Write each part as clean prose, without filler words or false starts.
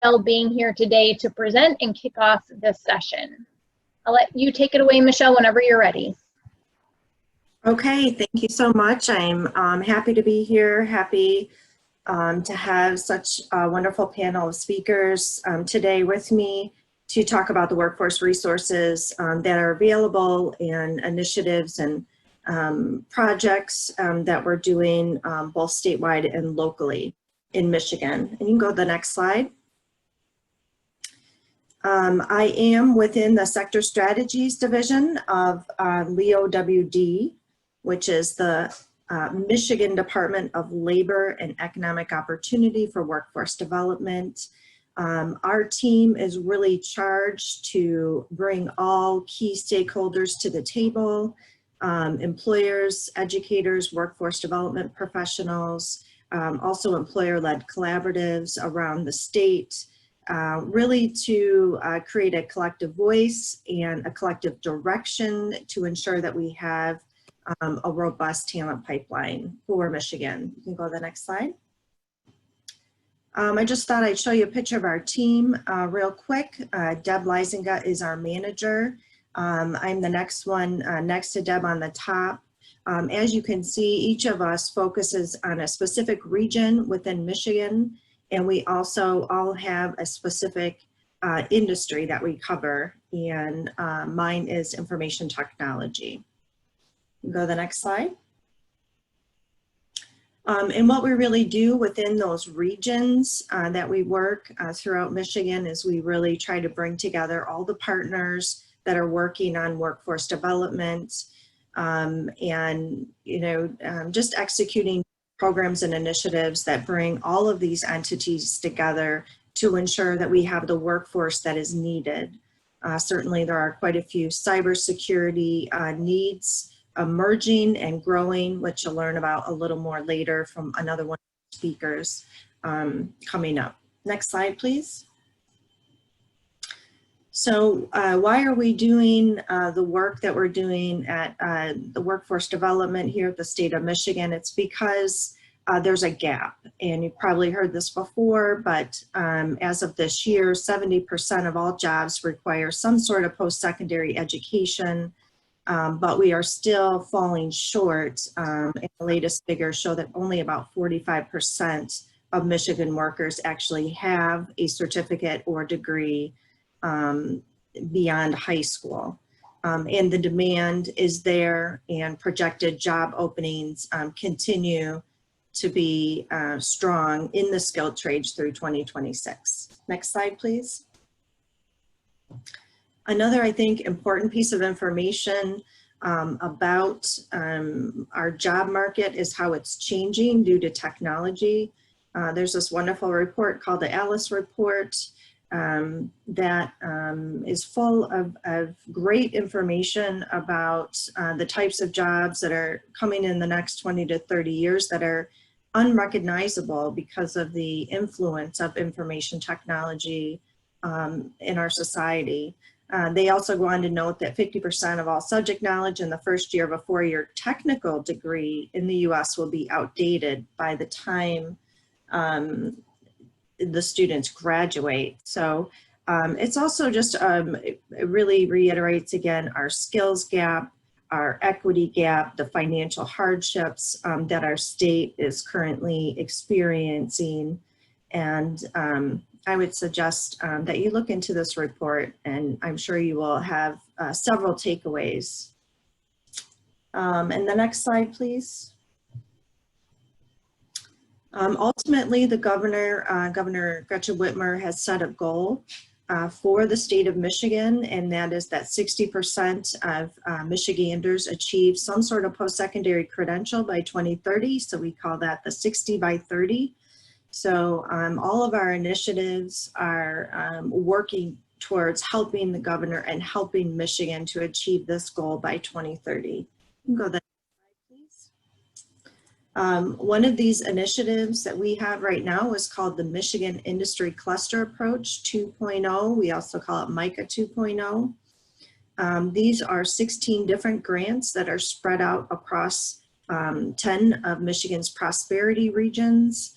Michelle being here today to present and kick off this session. I'll let you take it away, Michelle, whenever you're ready. Okay, thank you so much. I'm happy to be here, happy to have such a wonderful panel of speakers today with me to talk about the workforce resources that are available and initiatives and projects that we're doing both statewide and locally in Michigan. And you can go to the next slide. I am within the Sector Strategies Division of LEOWD, which is the Michigan Department of Labor and Economic Opportunity for Workforce Development. Our team is really charged to bring all key stakeholders to the table, employers, educators, workforce development professionals, also employer-led collaboratives around the state, really to create a collective voice and a collective direction to ensure that we have a robust talent pipeline for Michigan. You can go to the next slide. I just thought I'd show you a picture of our team real quick. Deb Leisinga is our manager. I'm the next one next to Deb on the top. As you can see, each of us focuses on a specific region within Michigan, and we also all have a specific industry that we cover, and mine is information technology. Go to the next slide. And what we really do within those regions that we work throughout Michigan is we really try to bring together all the partners that are working on workforce development and just executing programs and initiatives that bring all of these entities together to ensure that we have the workforce that is needed. Certainly there are quite a few cybersecurity needs emerging and growing, which you'll learn about a little more later from another one of the speakers coming up. Next slide, please. So why are we doing the work that we're doing at the workforce development here at the state of Michigan? It's because there's a gap, and you've probably heard this before, but as of this year, 70% of all jobs require some sort of post-secondary education. But we are still falling short. And the latest figures show that only about 45% of Michigan workers actually have a certificate or degree beyond high school. And the demand is there, and projected job openings continue to be strong in the skilled trades through 2026. Next slide, please. Another, I think, important piece of information about our job market is how it's changing due to technology. There's this wonderful report called the Alice Report that is full of great information about the types of jobs that are coming in the next 20 to 30 years that are unrecognizable because of the influence of information technology in our society. They also go on to note that 50% of all subject knowledge in the first year of a four-year technical degree in the US will be outdated by the time the students graduate. So it's also just, it really reiterates again our skills gap, our equity gap, the financial hardships that our state is currently experiencing. And I would suggest that you look into this report, and I'm sure you will have several takeaways. And the next slide, please. Ultimately, the Governor Gretchen Whitmer has set a goal for the state of Michigan, and that is that 60% of Michiganders achieve some sort of post-secondary credential by 2030. So we call that the 60 by 30. So all of our initiatives are working towards helping the governor and helping Michigan to achieve this goal by 2030. You can go to the next slide, please. One of these initiatives that we have right now is called the Michigan Industry Cluster Approach 2.0. We also call it MICA 2.0. These are 16 different grants that are spread out across 10 of Michigan's prosperity regions.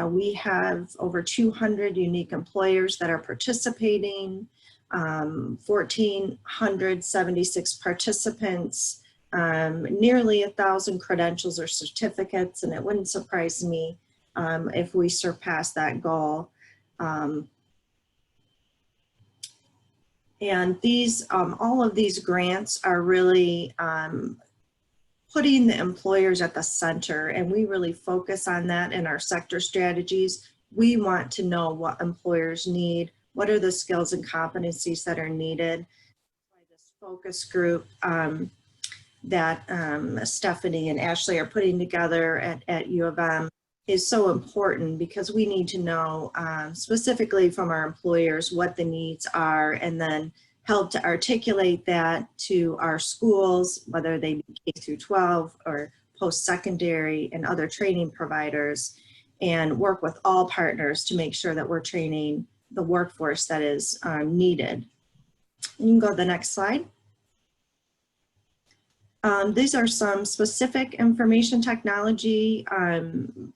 We have over 200 unique employers that are participating, 1,476 participants, nearly 1,000 credentials or certificates, and it wouldn't surprise me if we surpass that goal. And these, all of these grants are really putting the employers at the center, and we really focus on that in our sector strategies. We want to know what employers need, what are the skills and competencies that are needed. This focus group that Stephanie and Ashley are putting together at U of M is so important, because we need to know specifically from our employers what the needs are, and then help to articulate that to our schools, whether they be K through 12 or post-secondary and other training providers, and work with all partners to make sure that we're training the workforce that is needed. You can go to the next slide. These are some specific information technology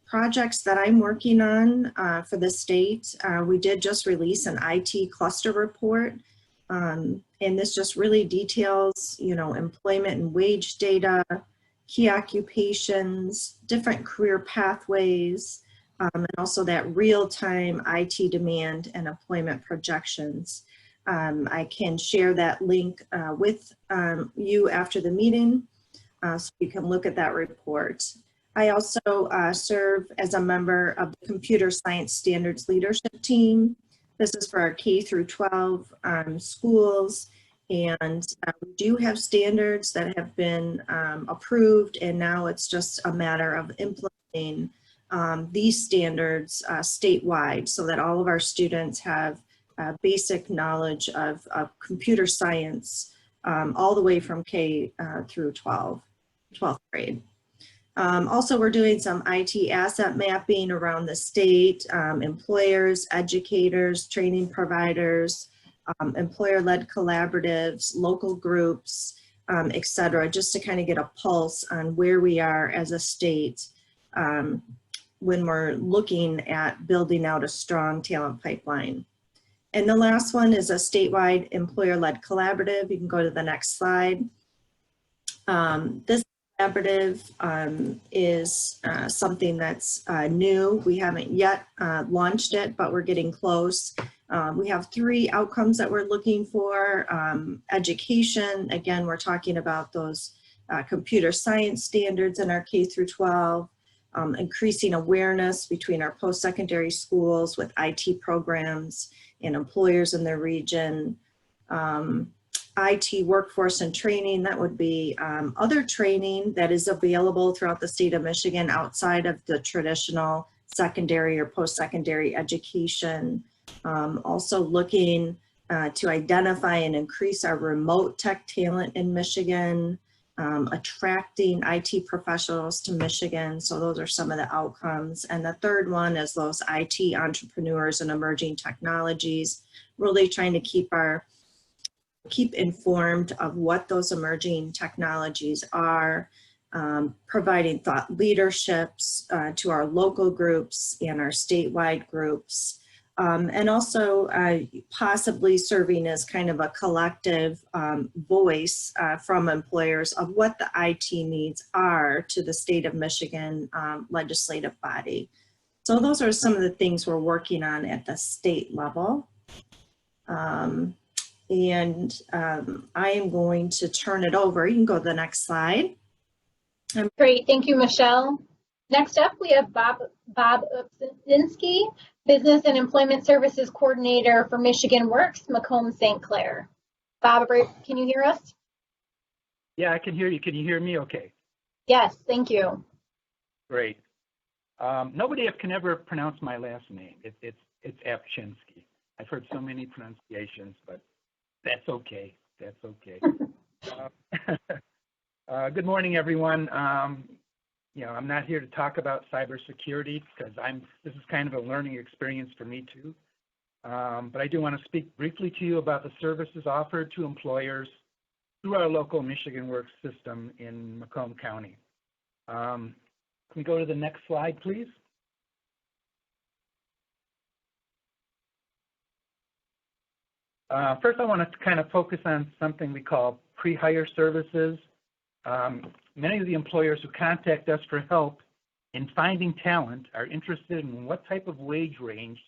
projects that I'm working on for the state. We did just release an IT cluster report, and this just really details, you know, employment and wage data, key occupations, different career pathways, and also that real-time IT demand and employment projections. I can share that link with you after the meeting so you can look at that report. I also serve as a member of the Computer Science Standards Leadership Team. This is for our K through 12 schools, and we do have standards that have been approved, and now it's just a matter of implementing these standards statewide, so that all of our students have basic knowledge of computer science all the way from K through 12th grade. Also, we're doing some IT asset mapping around the state, employers, educators, training providers, employer-led collaboratives, local groups, et cetera, just to kind of get a pulse on where we are as a state when we're looking at building out a strong talent pipeline. And the last one is a statewide employer-led collaborative. You can go to the next slide. This collaborative is something that's new. We haven't yet launched it, but we're getting close. We have 3 outcomes that we're looking for. Education, again, we're talking about those computer science standards in our K through 12. Increasing awareness between our post-secondary schools with IT programs and employers in their region. IT workforce and training, that would be other training that is available throughout the state of Michigan outside of the traditional secondary or post-secondary education. Also looking to identify and increase our remote tech talent in Michigan, attracting IT professionals to Michigan. So those are some of the outcomes. And the third one is those IT entrepreneurs and emerging technologies, really trying to keep informed of what those emerging technologies are, providing thought leaderships to our local groups and our statewide groups, and also possibly serving as kind of a collective voice from employers of what the IT needs are to the state of Michigan legislative body. So those are some of the things we're working on at the state level. I am going to turn it over. You can go to the next slide. Great, thank you, Michelle. Next up, we have Bob Upsinski, Business and Employment Services Coordinator for Michigan Works, Macomb-St. Clair. Bob, can you hear us? Yeah, I can hear you. Can you hear me okay? Yes, thank you. Great. Nobody can ever pronounce my last name. It's Apchinsky. I've heard so many pronunciations, but that's okay. That's okay. Good morning, everyone. You know, I'm not here to talk about cybersecurity because this is kind of a learning experience for me too. But I do want to speak briefly to you about the services offered to employers through our local Michigan Works system in Macomb County. Can we go to the next slide, please? First, I want to kind of focus on something we call pre-hire services. Many of the employers who contact us for help in finding talent are interested in what type of wage range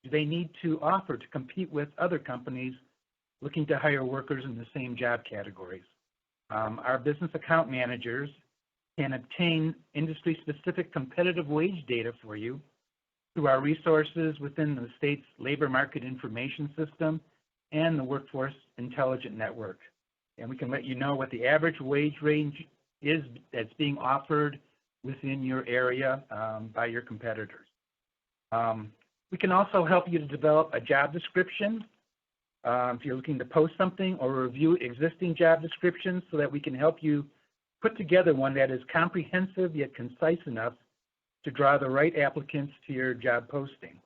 do they need to offer to compete with other companies looking to hire workers in the same job categories. Our business account managers can obtain industry-specific competitive wage data for you through our resources within the state's labor market information system and the Workforce Intelligence Network. And we can let you know what the average wage range is that's being offered within your area by your competitors. We can also help you to develop a job description if you're looking to post something, or review existing job descriptions so that we can help you put together one that is comprehensive yet concise enough to draw the right applicants to your job posting.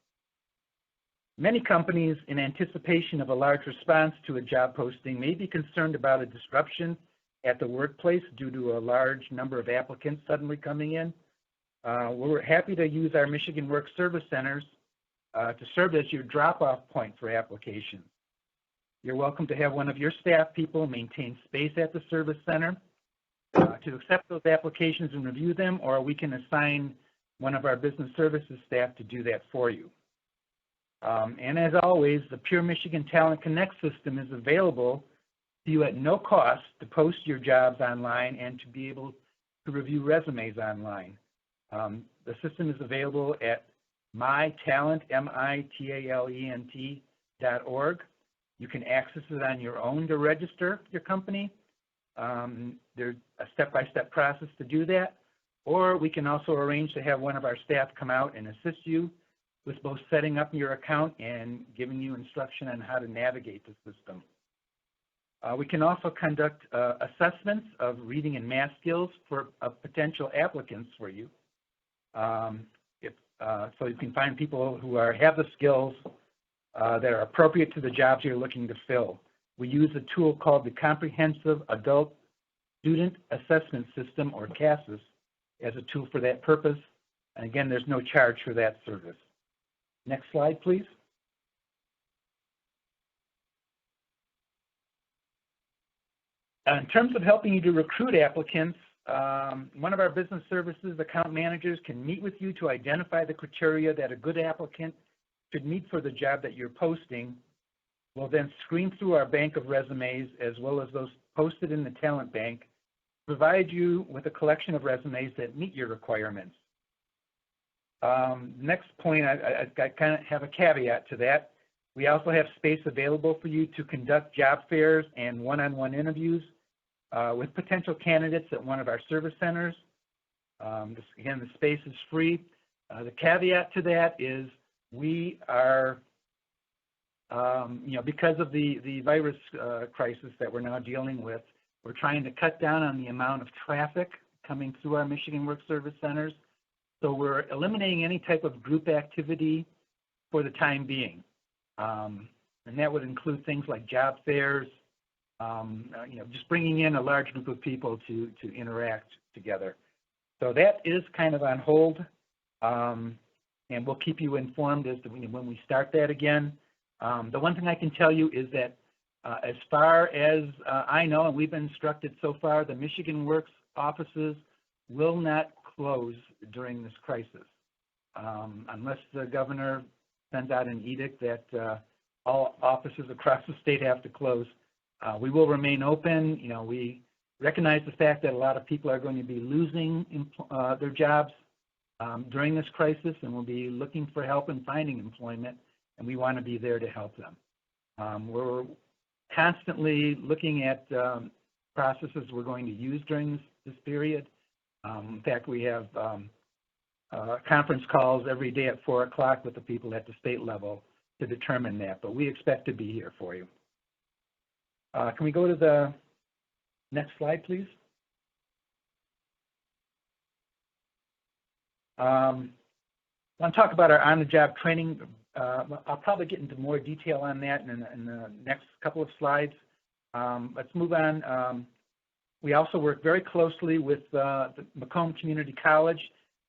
Many companies, in anticipation of a large response to a job posting, may be concerned about a disruption at the workplace due to a large number of applicants suddenly coming in. We're happy to use our Michigan Work Service Centers to serve as your drop-off point for applications. You're welcome to have one of your staff people maintain space at the service center to accept those applications and review them, or we can assign one of our business services staff to do that for you. And as always, the Pure Michigan Talent Connect system is available to you at no cost to post your jobs online and to be able to review resumes online. The system is available at mytalent, MITALENT.org. You can access it on your own to register your company. There's a step-by-step process to do that, or we can also arrange to have one of our staff come out and assist you with both setting up your account and giving you instruction on how to navigate the system. We can also conduct assessments of reading and math skills for potential applicants for you. So you can find people who have the skills that are appropriate to the jobs you're looking to fill. We use a tool called the Comprehensive Adult Student Assessment System, or CASAS, as a tool for that purpose. And again, there's no charge for that service. Next slide, please. In terms of helping you to recruit applicants, one of our business services account managers can meet with you to identify the criteria that a good applicant should meet for the job that you're posting. We'll then screen through our bank of resumes as well as those posted in the talent bank, provide you with a collection of resumes that meet your requirements. Next point, I kind of have a caveat to that. We also have space available for you to conduct job fairs and one-on-one interviews with potential candidates at one of our service centers. Again, the space is free. The caveat to that is we are, because of the virus crisis that we're now dealing with, we're trying to cut down on the amount of traffic coming through our Michigan Work Service Centers. So we're eliminating any type of group activity for the time being. And that would include things like job fairs, just bringing in a large group of people to interact together. So that is kind of on hold, and we'll keep you informed as to when we start that again. The one thing I can tell you is that as far as I know, and we've been instructed so far, the Michigan Works offices will not close during this crisis, unless the governor sends out an edict that all offices across the state have to close. We will remain open. We recognize the fact that a lot of people are going to be losing their jobs during this crisis, and will be looking for help in finding employment, and we want to be there to help them. We're constantly looking at processes we're going to use during this period. In fact, we have conference calls every day at 4 o'clock with the people at the state level to determine that, but we expect to be here for you. Can we go to the next slide, please? I want to talk about our on-the-job training. I'll probably get into more detail on that in the next couple of slides. Let's move on. We also work very closely with the Macomb Community College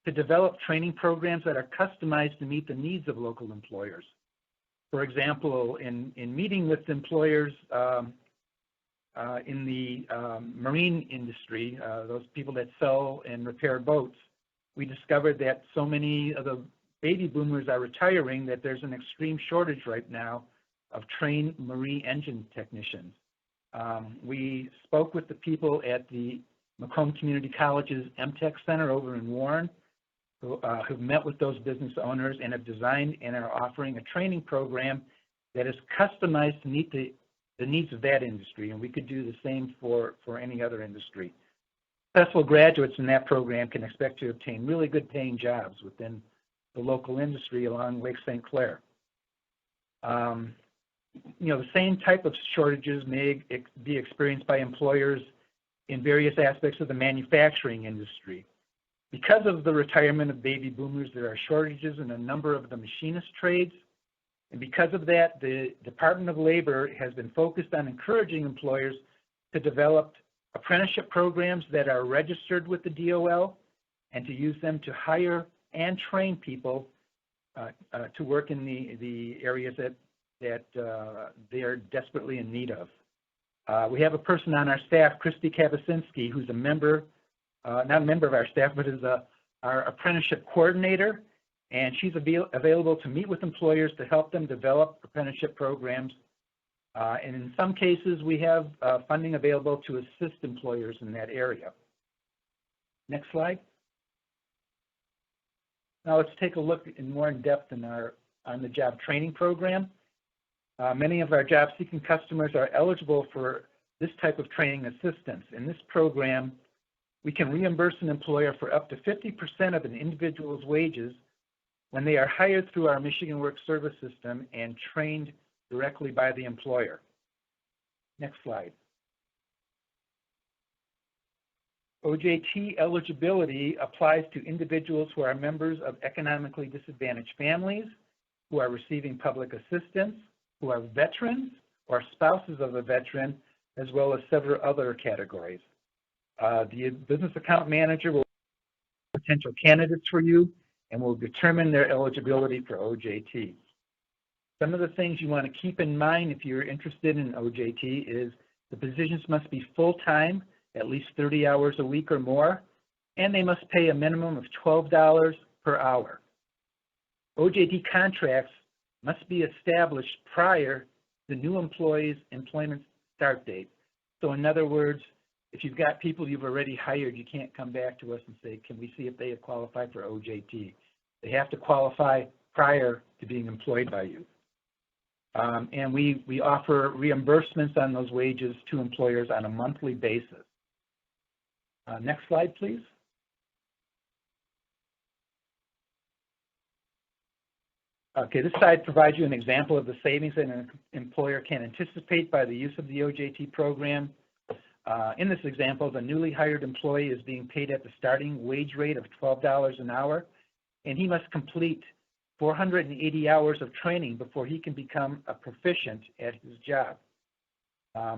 to develop training programs that are customized to meet the needs of local employers. For example, in meeting with employers in the marine industry, those people that sell and repair boats, we discovered that so many of the baby boomers are retiring that there's an extreme shortage right now of trained marine engine technicians. We spoke with the people at the Macomb Community College's MTech Center over in Warren, who've met with those business owners and have designed and are offering a training program that is customized to meet the needs of that industry, and we could do the same for any other industry. Successful graduates in that program can expect to obtain really good paying jobs within the local industry along Lake St. Clair. The same type of shortages may be experienced by employers in various aspects of the manufacturing industry. Because of the retirement of baby boomers, there are shortages in a number of the machinist trades. And because of that, the Department of Labor has been focused on encouraging employers to develop apprenticeship programs that are registered with the DOL and to use them to hire and train people to work in the areas that they are desperately in need of. We have a person on our staff, Christy Kabasinski, who's a member, not a member of our staff, but is our apprenticeship coordinator, and she's available to meet with employers to help them develop apprenticeship programs. And in some cases, we have funding available to assist employers in that area. Next slide. Now let's take a look more in depth on the job training program. Many of our job-seeking customers are eligible for this type of training assistance. In this program, we can reimburse an employer for up to 50% of an individual's wages when they are hired through our Michigan Works Service System and trained directly by the employer. Next slide. OJT eligibility applies to individuals who are members of economically disadvantaged families, who are receiving public assistance, who are veterans or spouses of a veteran, as well as several other categories. The business account manager will potential candidates for you and will determine their eligibility for OJT. Some of the things you want to keep in mind if you're interested in OJT is the positions must be full-time, at least 30 hours a week or more, and they must pay a minimum of $12 per hour. OJT contracts must be established prior to the new employee's employment start date. So in other words, if you've got people you've already hired, you can't come back to us and say, can we see if they qualify for OJT? They have to qualify prior to being employed by you. And we offer reimbursements on those wages to employers on a monthly basis. Next slide, please. Okay, this slide provides you an example of the savings that an employer can anticipate by the use of the OJT program. In this example, the newly hired employee is being paid at the starting wage rate of $12 an hour, and he must complete 480 hours of training before he can become a proficient at his job.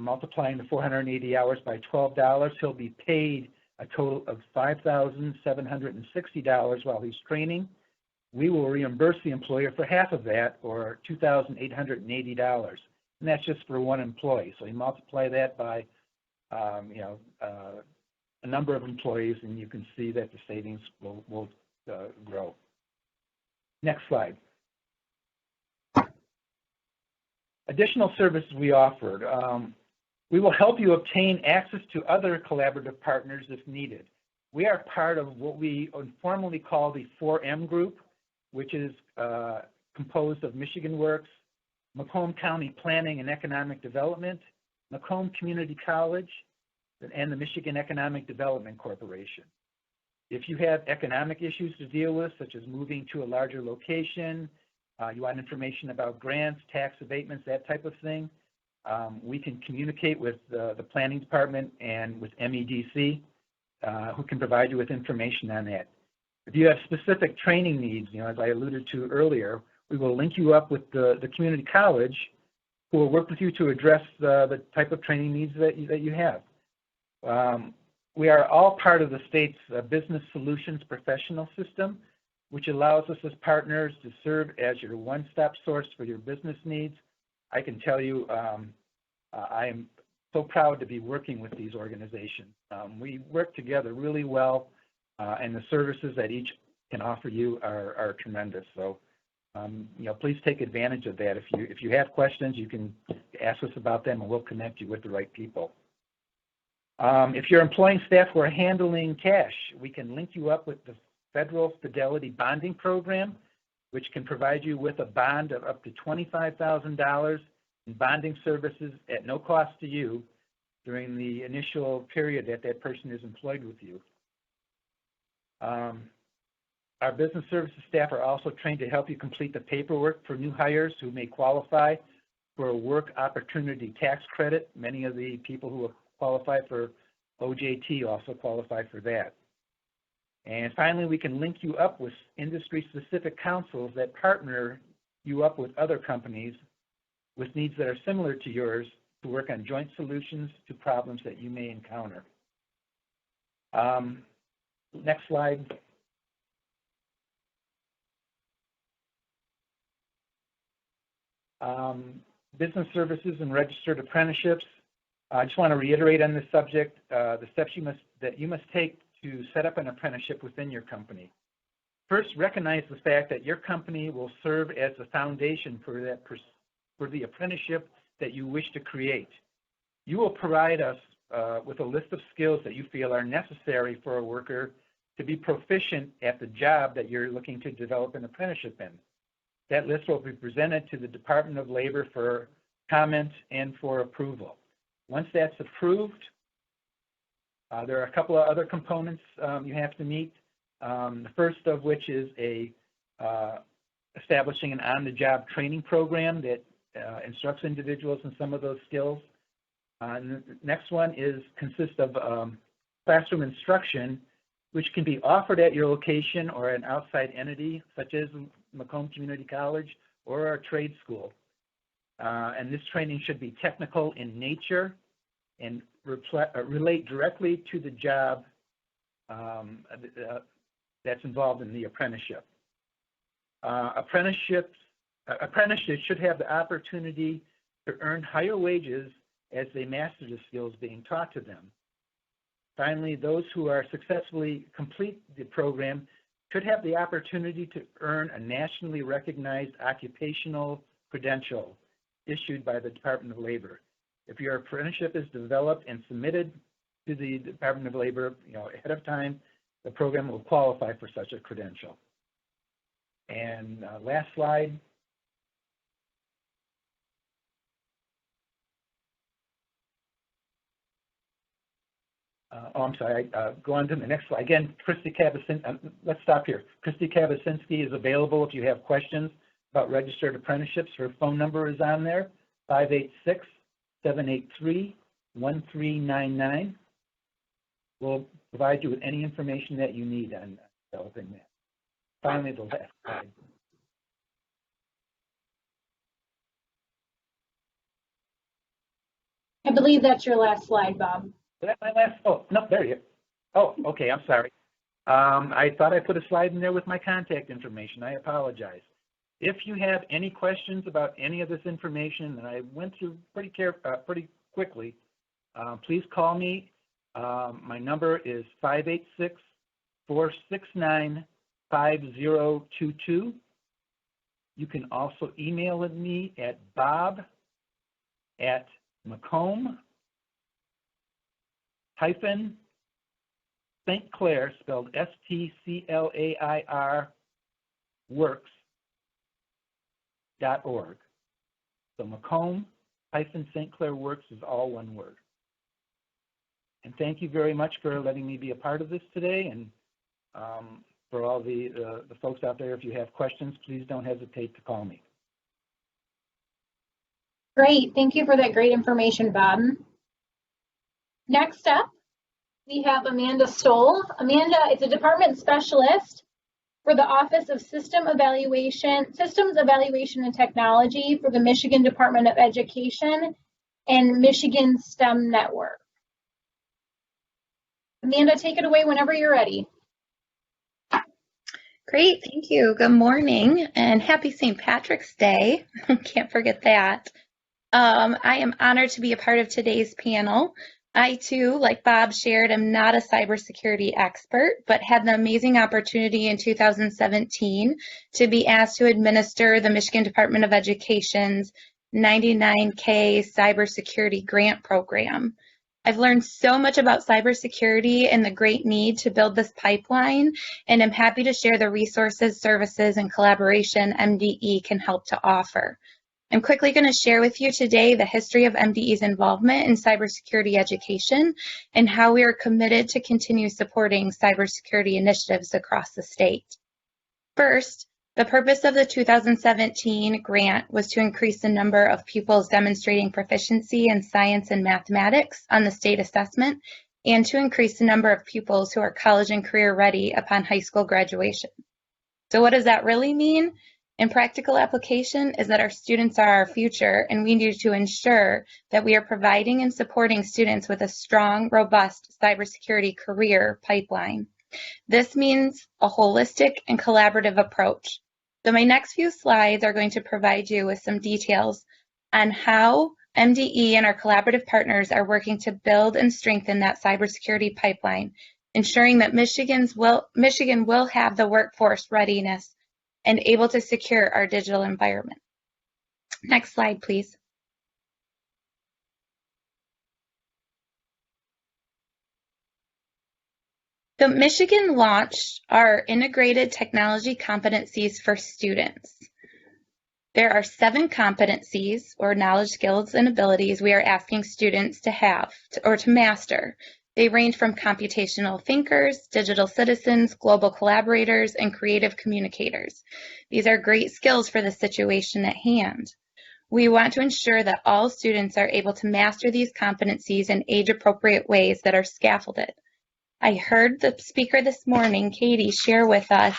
Multiplying the 480 hours by $12, he'll be paid a total of $5,760 while he's training. We will reimburse the employer for half of that, or $2,880, and that's just for one employee. So you multiply that by a number of employees, and you can see that the savings will grow. Next slide. Additional services we offered. We will help you obtain access to other collaborative partners if needed. We are part of what we informally call the 4M group, which is composed of Michigan Works, Macomb County Planning and Economic Development, Macomb Community College, and the Michigan Economic Development Corporation. If you have economic issues to deal with, such as moving to a larger location, you want information about grants, tax abatements, that type of thing, we can communicate with the planning department and with MEDC, who can provide you with information on that. If you have specific training needs, as I alluded to earlier, we will link you up with the community college, who will work with you to address the type of training needs that you have. We are all part of the state's business solutions professional system, which allows us as partners to serve as your one-stop source for your business needs. I can tell you, I am so proud to be working with these organizations. We work together really well, and the services that each can offer you are tremendous. So, please take advantage of that. If you have questions, you can ask us about them, and we'll connect you with the right people. If you're employing staff who are handling cash, we can link you up with the federal Fidelity Bonding program, which can provide you with a bond of up to $25,000 in bonding services at no cost to you during the initial period that person is employed with you. Our business services staff are also trained to help you complete the paperwork for new hires who may qualify for a work opportunity tax credit. Many of the people who qualify for OJT also qualify for that. And finally, we can link you up with industry-specific counsels that partner you up with other companies with needs that are similar to yours to work on joint solutions to problems that you may encounter. Next slide. Business services and registered apprenticeships. I just want to reiterate on this subject, the steps that you must take to set up an apprenticeship within your company. First, recognize the fact that your company will serve as the foundation for the apprenticeship that you wish to create. You will provide us with a list of skills that you feel are necessary for a worker to be proficient at the job that you're looking to develop an apprenticeship in. That list will be presented to the Department of Labor for comment and for approval. Once that's approved, there are a couple of other components you have to meet. The first of which is establishing an on-the-job training program that instructs individuals in some of those skills. And the next one consists of classroom instruction, which can be offered at your location or an outside entity, such as Macomb Community College or our trade school. And this training should be technical in nature and relate directly to the job that's involved in the apprenticeship. Apprentices should have the opportunity to earn higher wages as they master the skills being taught to them. Finally, those who are successfully complete the program should have the opportunity to earn a nationally recognized occupational credential issued by the Department of Labor. If your apprenticeship is developed and submitted to the Department of Labor, ahead of time, the program will qualify for such a credential. And last slide. I'm sorry, go on to the next slide. Again, Christy Kabasinski, let's stop here. Christy Kabasinski is available if you have questions about registered apprenticeships. Her phone number is on there, 586-783-1399. We'll provide you with any information that you need on developing that. Finally, the last slide. I believe that's your last slide, Bob. Is that my last? Oh, no, there you go. Oh, okay, I'm sorry. I thought I put a slide in there with my contact information. I apologize. If you have any questions about any of this information that I went through pretty quickly, please call me. My number is 586-469-5022. You can also email me at bob@Macomb-St Clair, spelled STCLAIR, works.org. So Macomb-St Clair Works is all one word. And thank you very much for letting me be a part of this today. And for all the folks out there, if you have questions, please don't hesitate to call me. Great. Thank you for that great information, Bob. Next up, we have Amanda Stoll. Amanda is a department specialist for the Office of Systems Evaluation and Technology for the Michigan Department of Education and Michigan STEM Network. Amanda, take it away whenever you're ready. Great, thank you. Good morning and happy St. Patrick's Day. Can't forget that. I am honored to be a part of today's panel. I too, like Bob shared, am not a cybersecurity expert, but had the amazing opportunity in 2017 to be asked to administer the Michigan Department of Education's 99K cybersecurity grant program. I've learned so much about cybersecurity and the great need to build this pipeline, and I'm happy to share the resources, services, and collaboration MDE can help to offer. I'm quickly going to share with you today the history of MDE's involvement in cybersecurity education and how we are committed to continue supporting cybersecurity initiatives across the state. First, the purpose of the 2017 grant was to increase the number of pupils demonstrating proficiency in science and mathematics on the state assessment, and to increase the number of pupils who are college and career ready upon high school graduation. So what does that really mean? In practical application is that our students are our future, and we need to ensure that we are providing and supporting students with a strong, robust cybersecurity career pipeline. This means a holistic and collaborative approach. So my next few slides are going to provide you with some details on how MDE and our collaborative partners are working to build and strengthen that cybersecurity pipeline, ensuring that Michigan will have the workforce readiness and able to secure our digital environment. Next slide, please. So Michigan launched our integrated technology competencies for students. There are 7 competencies or knowledge, skills, and abilities we are asking students to have or to master. They range from computational thinkers, digital citizens, global collaborators, and creative communicators. These are great skills for the situation at hand. We want to ensure that all students are able to master these competencies in age-appropriate ways that are scaffolded. I heard the speaker this morning, Katie, share with us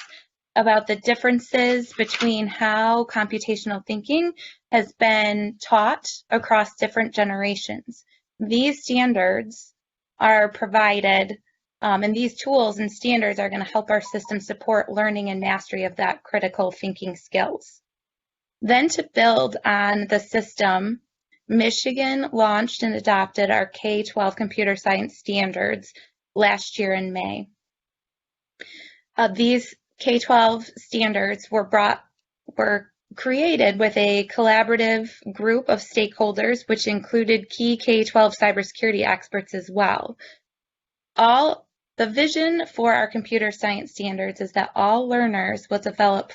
about the differences between how computational thinking has been taught across different generations. These standards are provided, and these tools and standards are going to help our system support learning and mastery of that critical thinking skills. Then to build on the system, Michigan launched and adopted our K-12 computer science standards last year in May. These K-12 standards were created with a collaborative group of stakeholders, which included key K-12 cybersecurity experts as well. The vision for our computer science standards is that all learners will develop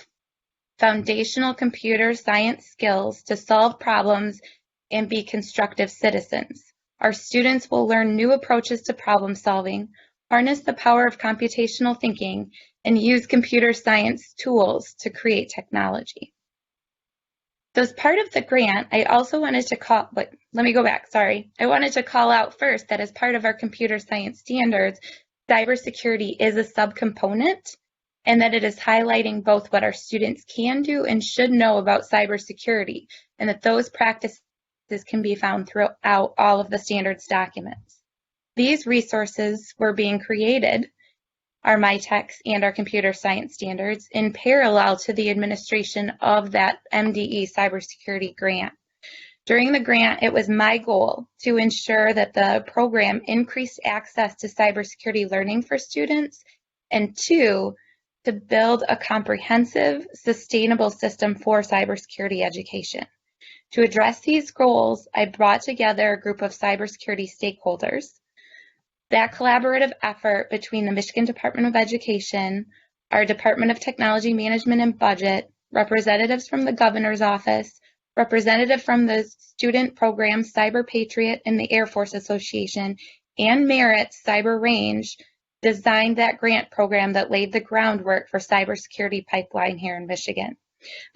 foundational computer science skills to solve problems and be constructive citizens. Our students will learn new approaches to problem solving, harness the power of computational thinking, and use computer science tools to create technology. So as part of the grant, I also wanted to call out first that as part of our computer science standards, cybersecurity is a subcomponent, and that it is highlighting both what our students can do and should know about cybersecurity, and that those practices can be found throughout all of the standards documents. These resources were being created, our MyTechs and our computer science standards, in parallel to the administration of that MDE cybersecurity grant. During the grant, it was my goal to ensure that the program increased access to cybersecurity learning for students, and 2, to build a comprehensive, sustainable system for cybersecurity education. To address these goals, I brought together a group of cybersecurity stakeholders. That collaborative effort between the Michigan Department of Education, our Department of Technology Management and Budget, representatives from the Governor's Office, representative from the student program CyberPatriot and the Air Force Association, and Merit's Cyber Range, designed that grant program that laid the groundwork for cybersecurity pipeline here in Michigan.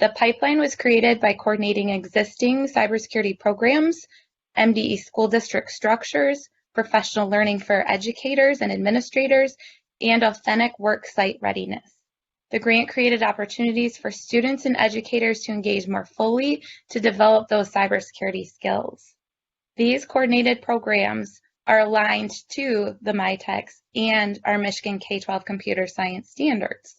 The pipeline was created by coordinating existing cybersecurity programs, MDE school district structures, professional learning for educators and administrators, and authentic work site readiness. The grant created opportunities for students and educators to engage more fully to develop those cybersecurity skills. These coordinated programs are aligned to the MyTechs and our Michigan K-12 computer science standards.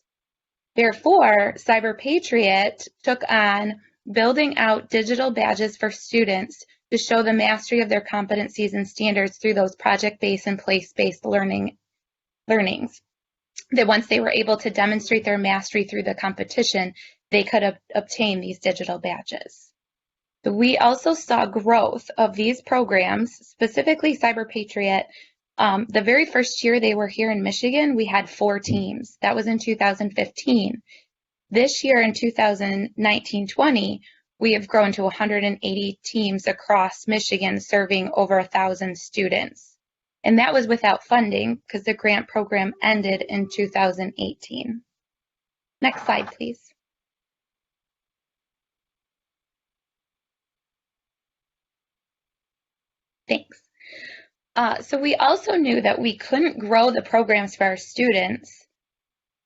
Therefore, CyberPatriot took on building out digital badges for students to show the mastery of their competencies and standards through those project-based and place-based learnings. That once they were able to demonstrate their mastery through the competition, they could obtain these digital badges. We also saw growth of these programs, specifically CyberPatriot. The very first year they were here in Michigan, we had 4 teams. That was in 2015. This year in 2019-20, we have grown to 180 teams across Michigan serving over 1,000 students. And that was without funding because the grant program ended in 2018. Next slide, please. Thanks. So we also knew that we couldn't grow the programs for our students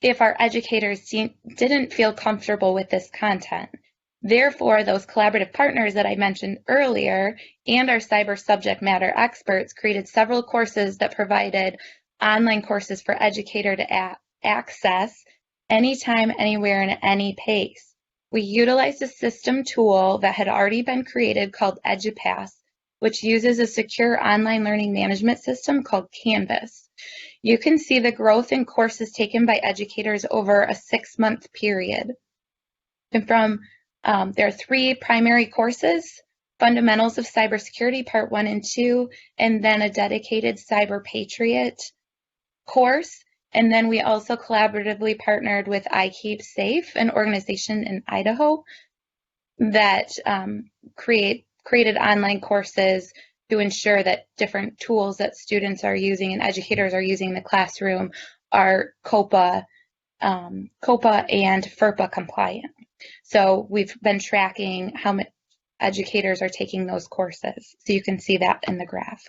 if our educators didn't feel comfortable with this content. Therefore, those collaborative partners that I mentioned earlier and our cyber subject matter experts created several courses that provided online courses for educator to access anytime, anywhere, and at any pace. We utilized a system tool that had already been created called EduPass, which uses a secure online learning management system called Canvas. You can see the growth in courses taken by educators over a 6-month period. And there are 3 primary courses: Fundamentals of Cybersecurity, Part 1 and 2, and then a dedicated CyberPatriot course. And then we also collaboratively partnered with iKeepSafe, an organization in Idaho that created online courses to ensure that different tools that students are using and educators are using in the classroom are COPA and FERPA compliant. So we've been tracking how many educators are taking those courses. So you can see that in the graph.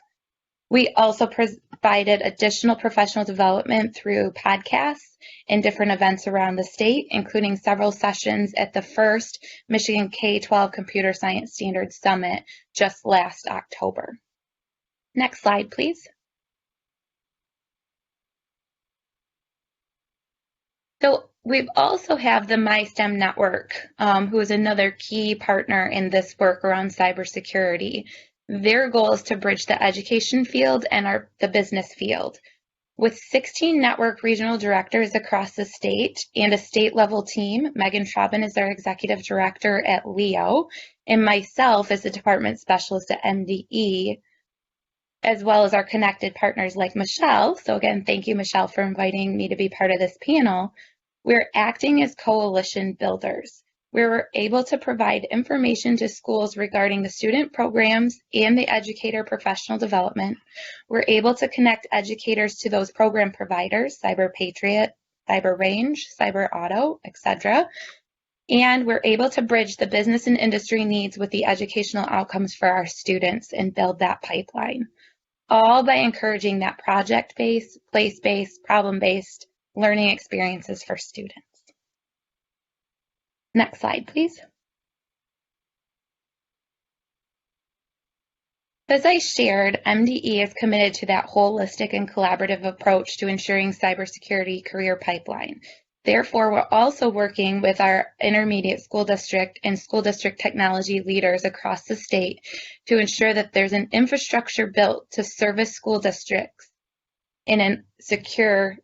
We also provided additional professional development through podcasts and different events around the state, including several sessions at the first Michigan K-12 Computer Science Standards Summit just last October. Next slide, please. So we also have the MySTEM network, who is another key partner in this work around cybersecurity. Their goal is to bridge the education field and the business field. With 16 network regional directors across the state and a state-level team, Megan Traubin is our executive director at LEO, and myself as a department specialist at MDE, as well as our connected partners like Michelle. So again, thank you, Michelle, for inviting me to be part of this panel. We're acting as coalition builders. We were able to provide information to schools regarding the student programs and the educator professional development. We're able to connect educators to those program providers, CyberPatriot, CyberRange, CyberAuto, etc. And we're able to bridge the business and industry needs with the educational outcomes for our students and build that pipeline, all by encouraging that project-based, place-based, problem-based learning experiences for students. Next slide, please. As I shared, MDE is committed to that holistic and collaborative approach to ensuring cybersecurity career pipeline. Therefore, we're also working with our intermediate school district and school district technology leaders across the state to ensure that there's an infrastructure built to service school districts in secure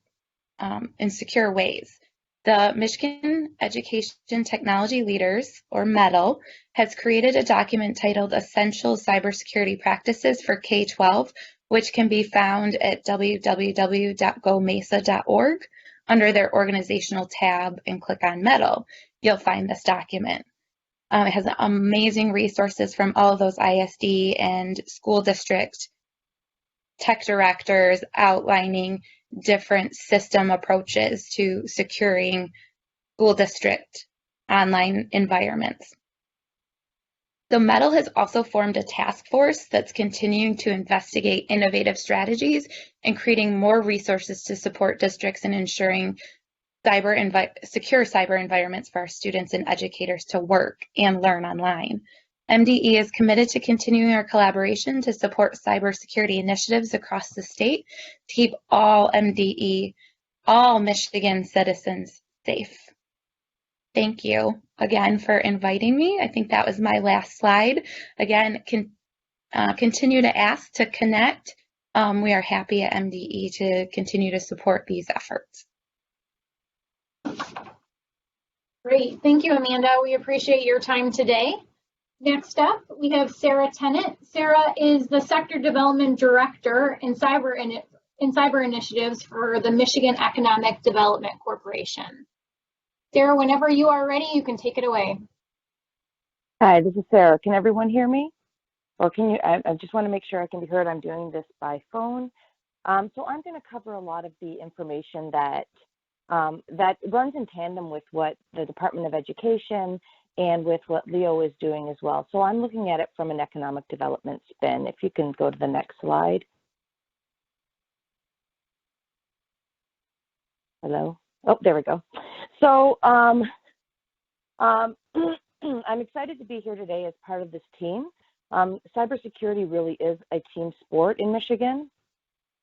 ways. The Michigan Education Technology Leaders, or METL, has created a document titled Essential Cybersecurity Practices for K-12, which can be found at www.gomesa.org under their organizational tab and click on METL. You'll find this document. It has amazing resources from all of those ISD and school district tech directors outlining different system approaches to securing school district online environments. So METL has also formed a task force that's continuing to investigate innovative strategies and creating more resources to support districts in ensuring secure cyber environments for our students and educators to work and learn online. MDE is committed to continuing our collaboration to support cybersecurity initiatives across the state to keep all Michigan citizens safe. Thank you again for inviting me. I think that was my last slide. Again, continue to ask to connect. We are happy at MDE to continue to support these efforts. Great. Thank you, Amanda. We appreciate your time today. Next up, we have Sarah Tennant. Sarah is the Sector Development Director in Cyber Initiatives for the Michigan Economic Development Corporation. Sarah, whenever you are ready, you can take it away. Hi, this is Sarah. Can everyone hear me? Or can you, I just want to make sure I can be heard. I'm doing this by phone. So I'm going to cover a lot of the information that that runs in tandem with what the Department of Education and with what Leo is doing as well. So I'm looking at it from an economic development spin. If you can go to the next slide. Hello? Oh, there we go. So I'm excited to be here today as part of this team. Cybersecurity really is a team sport in Michigan.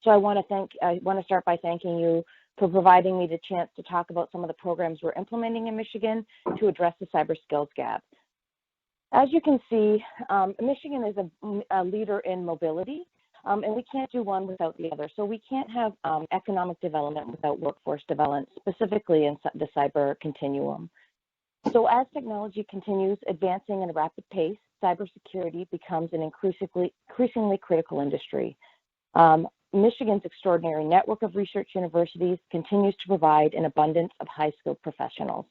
So I want to start by thanking you for providing me the chance to talk about some of the programs we're implementing in Michigan to address the cyber skills gap. As you can see, Michigan is a leader in mobility, and we can't do one without the other. So we can't have economic development without workforce development, specifically in the cyber continuum. So as technology continues advancing at a rapid pace, cybersecurity becomes an increasingly critical industry. Michigan's extraordinary network of research universities continues to provide an abundance of high-skilled professionals.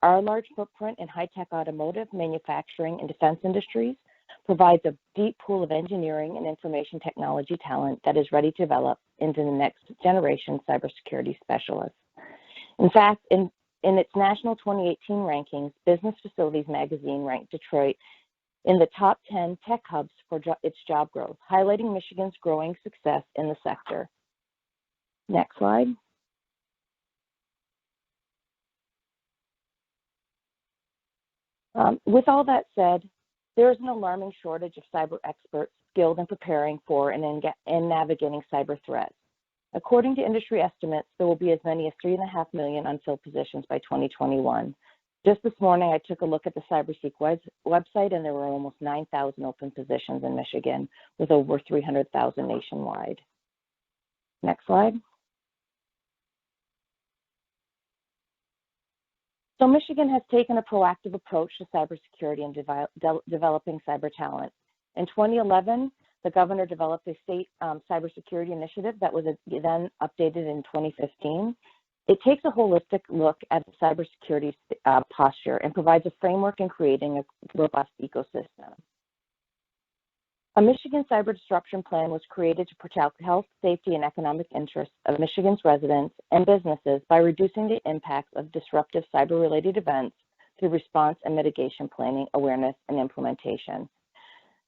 Our large footprint in high-tech automotive, manufacturing, and defense industries provides a deep pool of engineering and information technology talent that is ready to develop into the next generation cybersecurity specialists. In fact, in its national 2018 rankings, Business Facilities magazine ranked Detroit in the top 10 tech hubs for its job growth, highlighting Michigan's growing success in the sector. Next slide. With all that said, there is an alarming shortage of cyber experts skilled in preparing for and navigating cyber threats. According to industry estimates, there will be as many as 3.5 million unfilled positions by 2021. Just this morning, I took a look at the CyberSeek website, and there were almost 9,000 open positions in Michigan, with over 300,000 nationwide. Next slide. So Michigan has taken a proactive approach to cybersecurity and developing cyber talent. In 2011, the governor developed a state cybersecurity initiative that was then updated in 2015. It takes a holistic look at the cybersecurity posture and provides a framework in creating a robust ecosystem. A Michigan cyber disruption plan was created to protect health, safety, and economic interests of Michigan's residents and businesses by reducing the impacts of disruptive cyber-related events through response and mitigation planning, awareness, and implementation.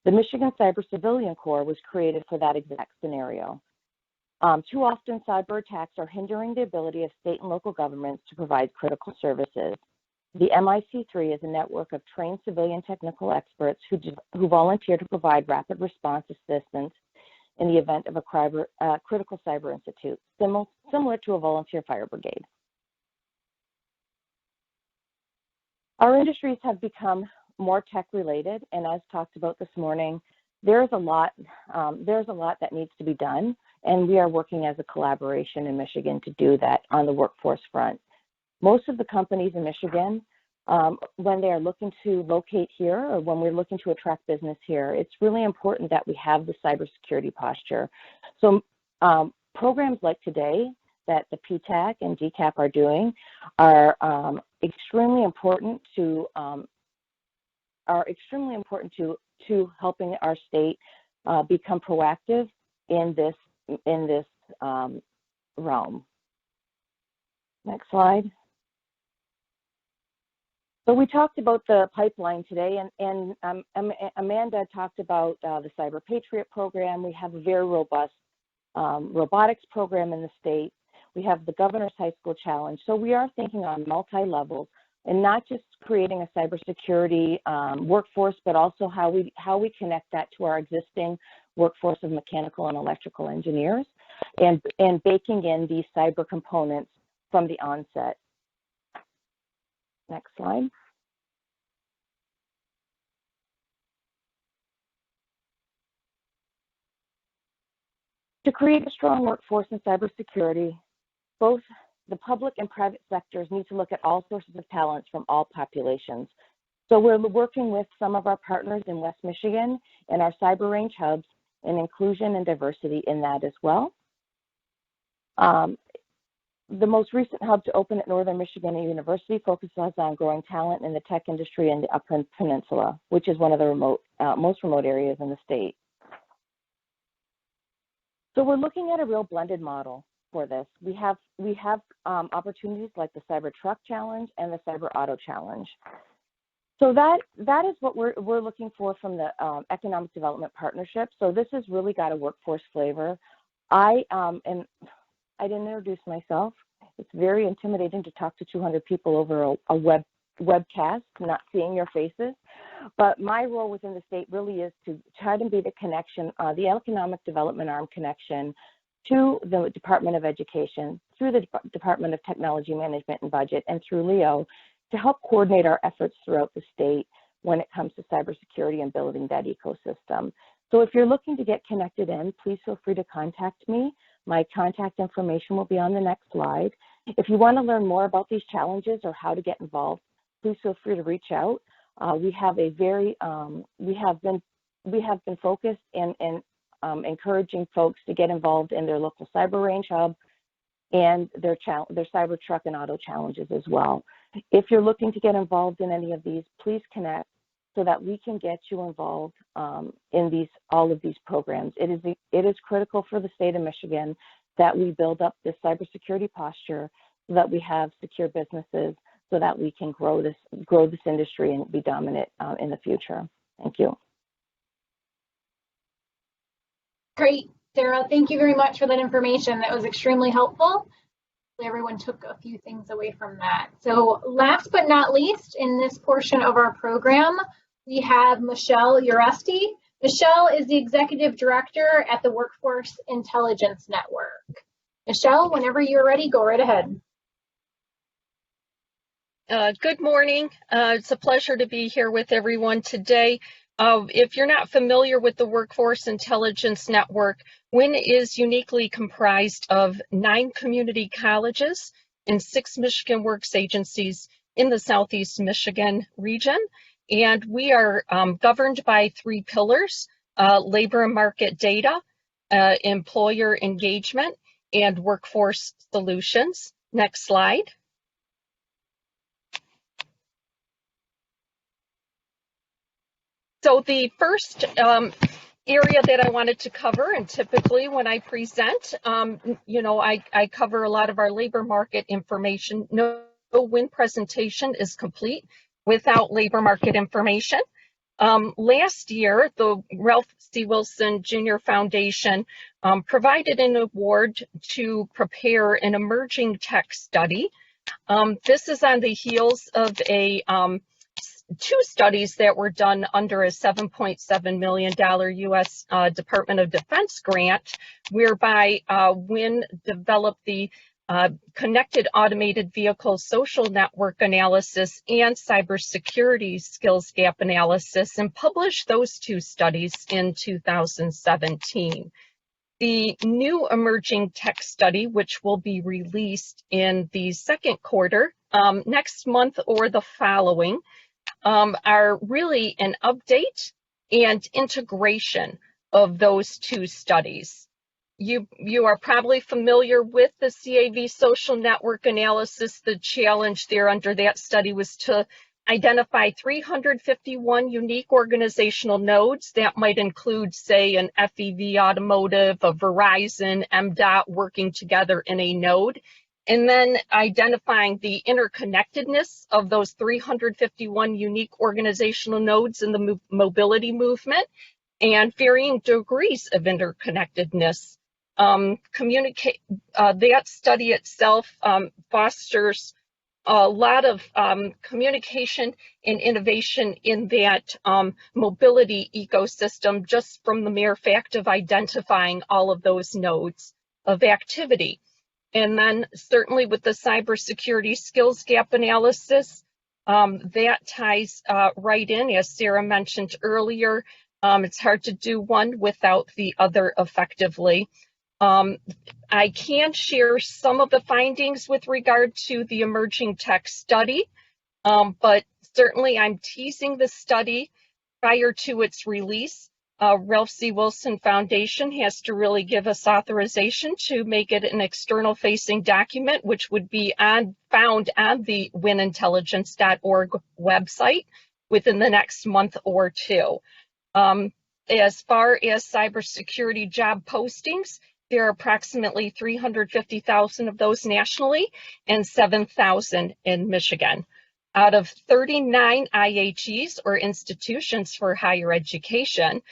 The Michigan Cyber Civilian Corps was created for that exact scenario. Too often, cyber attacks are hindering the ability of state and local governments to provide critical services. The MIC3 is a network of trained civilian technical experts who volunteer to provide rapid response assistance in the event of a critical cyber institute, similar to a volunteer fire brigade. Our industries have become more tech-related, and as talked about this morning, there's a lot that needs to be done, and we are working as a collaboration in Michigan to do that on the workforce front. Most of the companies in Michigan, when they are looking to locate here or when we're looking to attract business here, it's really important that we have the cybersecurity posture. So programs like today that the PTAC and DCAP are doing are extremely important to helping our state become proactive in this realm. Next slide. So we talked about the pipeline today, and Amanda talked about the CyberPatriot program. We have a very robust robotics program in the state. We have the Governor's High School Challenge. So we are thinking on multi-levels and not just creating a cybersecurity workforce, but also how we connect that to our existing workforce of mechanical and electrical engineers, and baking in these cyber components from the onset. Next slide. To create a strong workforce in cybersecurity, both the public and private sectors need to look at all sources of talents from all populations. So we're working with some of our partners in West Michigan and our cyber range hubs and inclusion and diversity in that as well. The most recent hub to open at Northern Michigan University focuses on growing talent in the tech industry in the Upper Peninsula, which is one of the most remote areas in the state. So we're looking at a real blended model for this. We have opportunities like the Cyber Truck Challenge and the Cyber Auto Challenge. So that is what we're looking for from the Economic Development Partnership. So this has really got a workforce flavor. I didn't introduce myself. It's very intimidating to talk to 200 people over a webcast, not seeing your faces. But my role within the state really is to try to be the connection, the economic development arm connection to the Department of Education, through the Department of Technology Management and Budget, and through LEO, to help coordinate our efforts throughout the state when it comes to cybersecurity and building that ecosystem. So if you're looking to get connected in, please feel free to contact me. My contact information will be on the next slide. If you want to learn more about these challenges or how to get involved, please feel free to reach out. We have been focused in encouraging folks to get involved in their local cyber range hub and their cyber truck and auto challenges as well. If you're looking to get involved in any of these, please connect so that we can get you involved in all of these programs. It is critical for the state of Michigan that we build up this cybersecurity posture so that we have secure businesses, so that we can grow this industry and be dominant in the future. Thank you. Great, Sarah. Thank you very much for that information. That was extremely helpful. Everyone took a few things away from that. So last but not least, in this portion of our program, we have Michelle Uresti. Michelle is the Executive Director at the Workforce Intelligence Network. Michelle, whenever you're ready, go right ahead. Good morning. It's a pleasure to be here with everyone today. If you're not familiar with the Workforce Intelligence Network, WIN is uniquely comprised of 9 community colleges and 6 Michigan Works agencies in the Southeast Michigan region. And we are governed by 3 pillars: labor and market data, employer engagement, and workforce solutions. Next slide. So the first area that I wanted to cover, and typically when I present, I cover a lot of our labor market information. No WIN presentation is complete without labor market information. Last year, the Ralph C. Wilson Jr. Foundation provided an award to prepare an emerging tech study. This is on the heels of 2 studies that were done under a $7.7 million U.S. Department of Defense grant, whereby WIN developed the Connected Automated Vehicle Social Network Analysis and Cybersecurity Skills Gap Analysis, and published those 2 studies in 2017. The new emerging tech study, which will be released in the second quarter, next month or the following, are really an update and integration of those 2 studies. You are probably familiar with the CAV social network analysis. The challenge there under that study was to identify 351 unique organizational nodes that might include, say, an FEV Automotive, a Verizon, MDOT working together in a node, and then identifying the interconnectedness of those 351 unique organizational nodes in the mobility movement and varying degrees of interconnectedness. That study itself fosters a lot of communication and innovation in that mobility ecosystem, just from the mere fact of identifying all of those nodes of activity. And then certainly with the cybersecurity skills gap analysis, That ties right in, as Sarah mentioned earlier. It's hard to do one without the other effectively. I can share some of the findings with regard to the emerging tech study, but certainly I'm teasing the study prior to its release. Ralph C. Wilson Foundation has to really give us authorization to make it an external facing document, which would be found on the winintelligence.org website within the next month or two. As far as cybersecurity job postings, there are approximately 350,000 of those nationally and 7,000 in Michigan. Out of 39 IHEs, or institutions for higher education,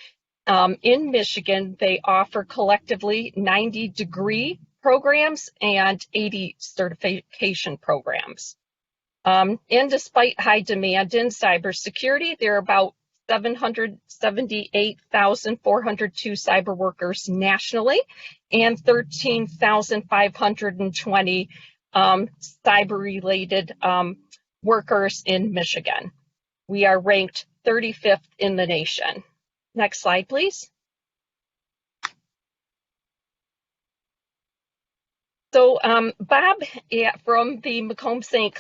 in Michigan, they offer collectively 90 degree programs and 80 certification programs. And despite high demand in cybersecurity, there are about 778,402 cyber workers nationally and 13,520 cyber-related workers in Michigan. We are ranked 35th in the nation. Next slide, please. So Bob from the Macomb-St.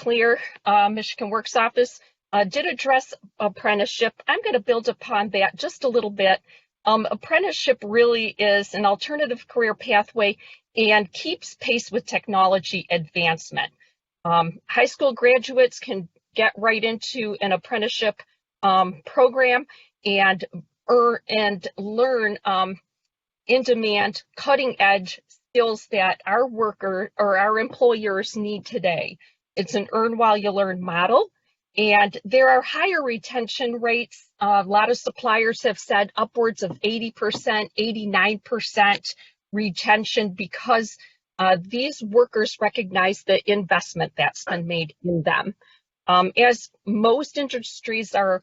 Michigan Works office did address apprenticeship. I'm going to build upon that just a little bit. Apprenticeship really is an alternative career pathway and keeps pace with technology advancement. High school graduates can get right into an apprenticeship program and learn in-demand, cutting-edge skills that our employers need today. It's an earn while you learn model, and there are higher retention rates. A lot of suppliers have said upwards of 80%, 89% retention because these workers recognize the investment that's been made in them. As most industries are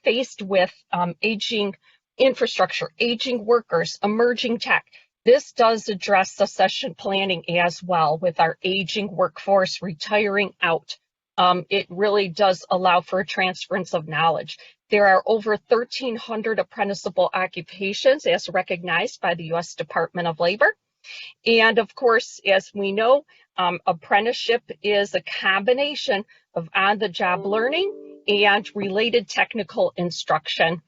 faced with aging infrastructure, aging workers, emerging tech, this does address succession planning as well with our aging workforce retiring out. It really does allow for a transference of knowledge. There are over 1,300 apprenticeable occupations as recognized by the U.S. Department of Labor. And of course, as we know, apprenticeship is a combination of on-the-job learning and related technical instruction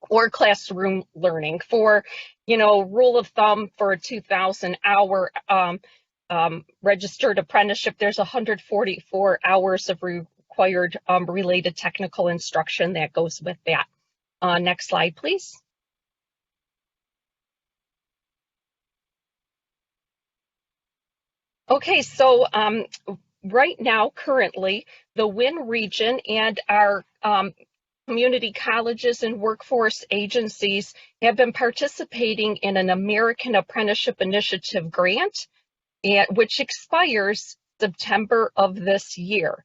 or classroom learning. For, rule of thumb for a 2,000-hour registered apprenticeship, there's 144 hours of required related technical instruction that goes with that. Next slide, please. Okay, so right now, currently, the WIN region and our community colleges and workforce agencies have been participating in an American Apprenticeship Initiative grant, which expires September of this year.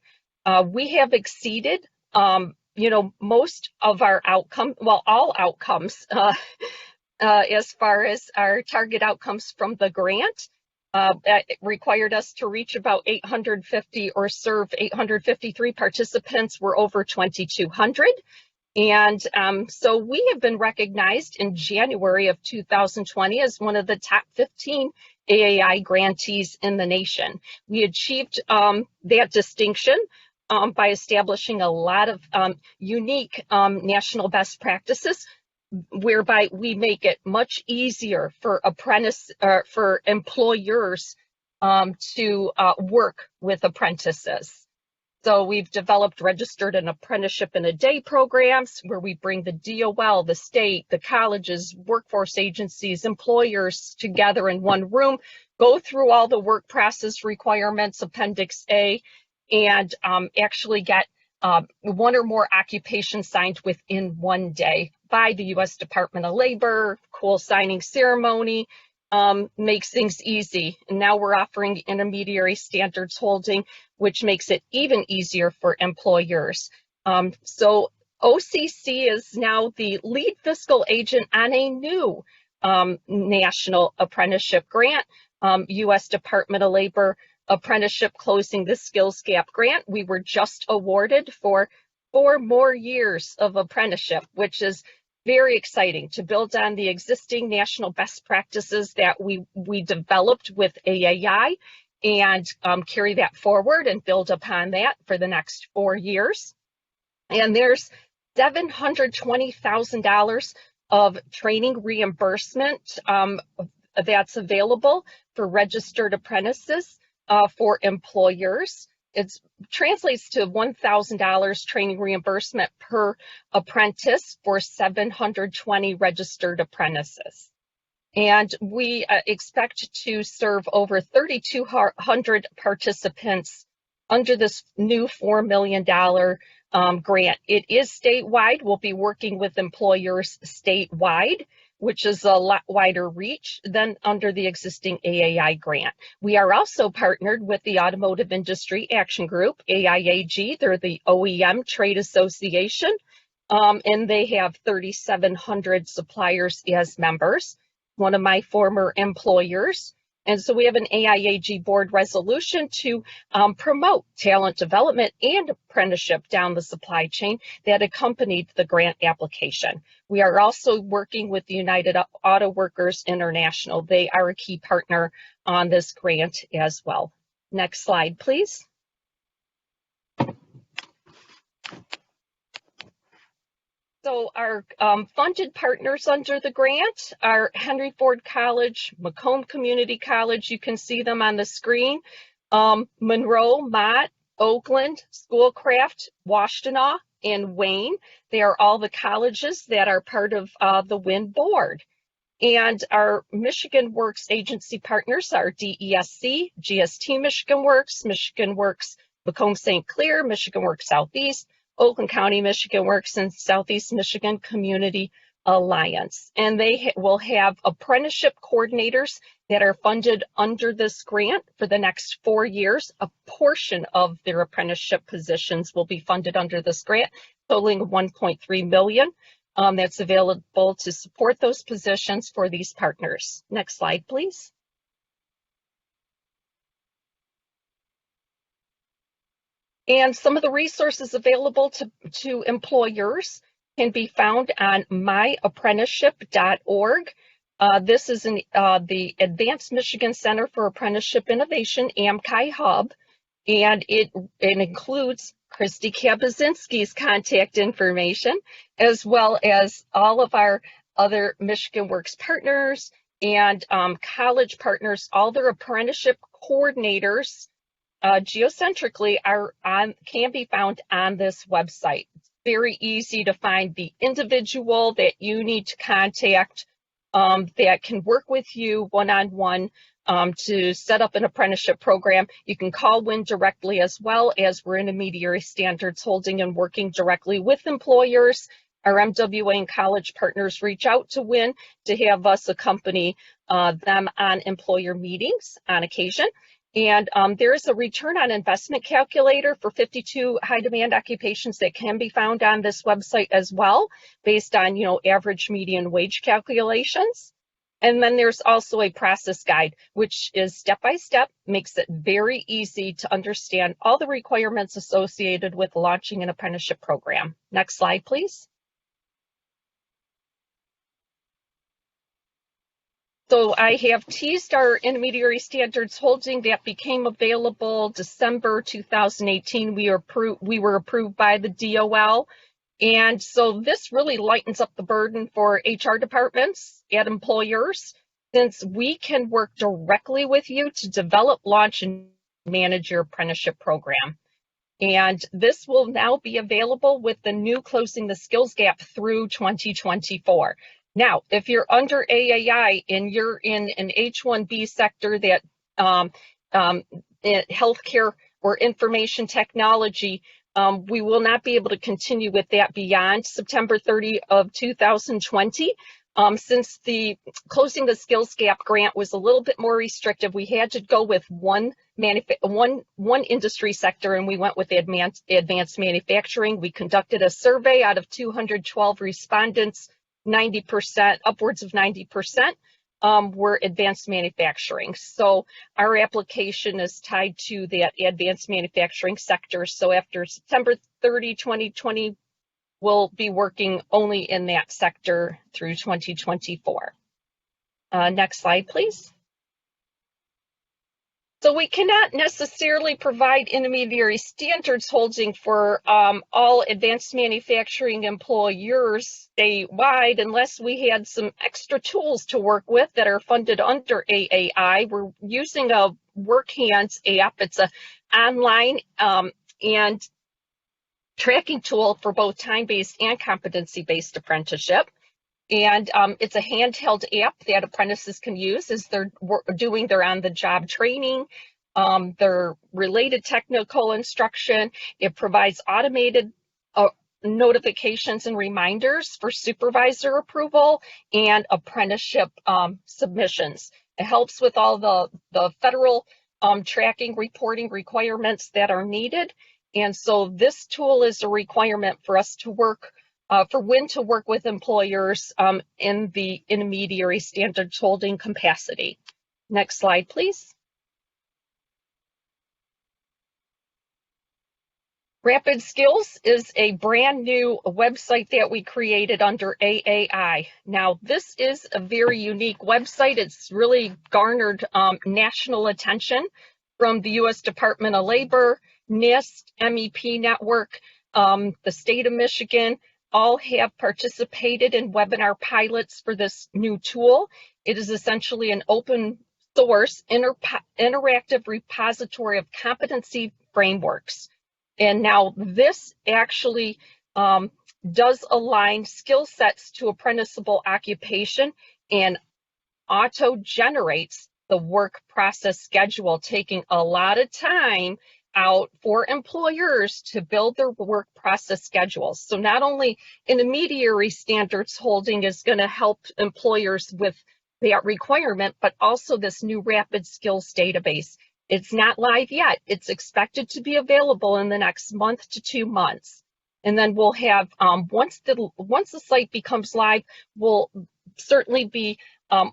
We have exceeded, most of our outcomes, well, all outcomes, as far as our target outcomes from the grant. It required us to reach about 850 or serve 853 participants. We're over 2,200. And so we have been recognized in January of 2020 as one of the top 15 AAI grantees in the nation. We achieved that distinction by establishing a lot of unique national best practices, whereby we make it much easier for for employers to work with apprentices. So we've developed registered and apprenticeship in a day programs where we bring the DOL, the state, the colleges, workforce agencies, employers together in one room, go through all the work process requirements, Appendix A, and actually get one or more occupations signed within one day by the U.S. Department of Labor. Cool signing ceremony makes things easy. And now we're offering intermediary standards holding, which makes it even easier for employers. So OCC is now the lead fiscal agent on a new national apprenticeship grant. U.S. Department of Labor apprenticeship Closing the Skills Gap grant. We were just awarded for 4 more years of apprenticeship, which is very exciting to build on the existing national best practices that we developed with AAI and carry that forward and build upon that for the next 4 years. And there's $720,000 of training reimbursement that's available for registered apprentices for employers. It translates to $1,000 training reimbursement per apprentice for 720 registered apprentices. And we expect to serve over 3,200 participants under this new $4 million grant. It is statewide. We'll be working with employers statewide, which is a lot wider reach than under the existing AAI grant. We are also partnered with the Automotive Industry Action Group, AIAG. They're the OEM trade association, and they have 3,700 suppliers as members, one of my former employers. And so we have an AIAG board resolution to promote talent development and apprenticeship down the supply chain that accompanied the grant application. We are also working with the United Auto Workers International. They are a key partner on this grant as well. Next slide, please. So our funded partners under the grant are Henry Ford College, Macomb Community College, you can see them on the screen, Monroe, Mott, Oakland, Schoolcraft, Washtenaw, and Wayne. They are all the colleges that are part of the WIN board. And our Michigan Works agency partners are DESC, GST Michigan Works, Macomb-St. Clair, Michigan Works Southeast, Oakland County Michigan Works, and Southeast Michigan Community Alliance. And they will have apprenticeship coordinators that are funded under this grant for the next 4 years. A portion of their apprenticeship positions will be funded under this grant, totaling $1.3 million. That's available to support those positions for these partners. Next slide, please. And some of the resources available to employers can be found on myapprenticeship.org. This is the Advanced Michigan Center for Apprenticeship Innovation, AMCI Hub, and it includes Christy Kabazinski's contact information, as well as all of our other Michigan Works partners and college partners. All their apprenticeship coordinators geocentrically can be found on this website. It's very easy to find the individual that you need to contact that can work with you one-on-one to set up an apprenticeship program. You can call WIN directly, as well as we're intermediary standards holding and working directly with employers. Our MWA and college partners reach out to WIN to have us accompany them on employer meetings on occasion. And there is a return on investment calculator for 52 high demand occupations that can be found on this website as well, based on, average median wage calculations. And then there's also a process guide, which is step-by-step, makes it very easy to understand all the requirements associated with launching an apprenticeship program. Next slide, please. So I have teased our intermediary standards holding that became available December 2018. We were approved by the DOL. And so this really lightens up the burden for HR departments at employers, since we can work directly with you to develop, launch, and manage your apprenticeship program. And this will now be available with the new Closing the Skills Gap through 2024. Now, if you're under AAI and you're in an H-1B sector that healthcare or information technology, we will not be able to continue with that beyond September 30 of 2020. Since the Closing the Skills Gap grant was a little bit more restrictive, we had to go with one industry sector, and we went with advanced manufacturing. We conducted a survey out of 212 respondents. 90%, upwards of 90% were advanced manufacturing. So our application is tied to that advanced manufacturing sector. So after September 30, 2020, we'll be working only in that sector through 2024. Next slide, please. So we cannot necessarily provide intermediary standards holding for all advanced manufacturing employers statewide unless we had some extra tools to work with that are funded under AAI. We're using a WorkHands app. It's an online and tracking tool for both time-based and competency-based apprenticeship. And it's a handheld app that apprentices can use as they're doing their on-the-job training, their related technical instruction. It provides automated notifications and reminders for supervisor approval and apprenticeship submissions. It helps with all the federal tracking reporting requirements that are needed. And so this tool is a requirement for us to work for when to work with employers in the intermediary standards holding capacity. Next slide, please. Rapid Skills is a brand new website that we created under AAI. Now, this is a very unique website. It's really garnered national attention from the U.S. Department of Labor, NIST, MEP Network, the state of Michigan, all have participated in webinar pilots for this new tool. It is essentially an open source interactive repository of competency frameworks. And now this actually does align skill sets to apprenticeable occupation and auto-generates the work process schedule, taking a lot of time out for employers to build their work process schedules. So not only intermediary standards holding is going to help employers with that requirement, but also this new rapid skills database. It's not live yet. It's expected to be available in the next month to 2 months. And then we'll have, once the site becomes live, we'll certainly be